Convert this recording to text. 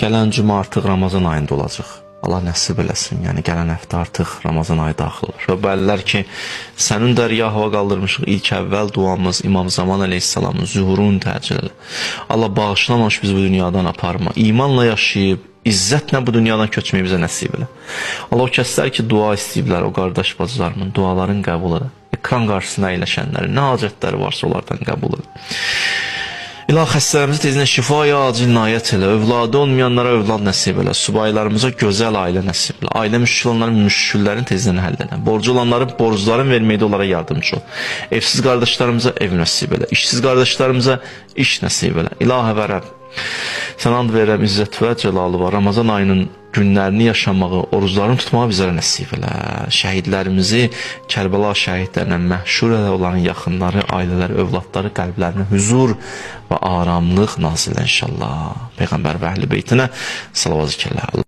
Gələn cümə artıq Ramazan ayında olacaq. Allah nəsib eləsin. Yəni gələn həftə artıq Ramazan ayı daxil olur. Və bəllər ki, sənin dərya hava qaldırmışıq. İlk əvvəl duamız İmam Zaman əleyhissalamın zuhurunu təcil elə. Allah bağışlamamış biz bu dünyadan aparma. İmanla yaşayıb, izzətlə bu dünyadan köçməyi bizə nəsib elə. Allah o kəslər ki, dua istəyiblər, o qardaş bacılarımın duaların qəbul elə. Ekran qarşısına əyləşənləri, nə hacətləri varsa onlardan qəbul elə. İlah xəstələrimizi tezinə şifaya acil inayət elə, övladı olmayanlara övlad nəsib elə, subaylarımıza gözəl ailə nəsib elə, ailə müşkül olanların müşküllərin tezinə həll elə, borcu olanların borcların verməkdə onlara yardımcı ol, evsiz qardaşlarımıza ev nəsib elə, işsiz qardaşlarımıza iş nəsib elə. İlah və Rəbb, sən and verirəm izzət və cəlalı var, Ramazan ayının günlərini yaşamağı, oruclarını tutmağı bizlərə nəsib elə. Şəhidlərimizi Kərbəla şəhidlərinə məhşur elə olan yaxınları, ailələri, övladları qəlblərinə huzur və aramlıq nazil inşallah. Peyğəmbər və əhl-i beytinə salavat zikirlər.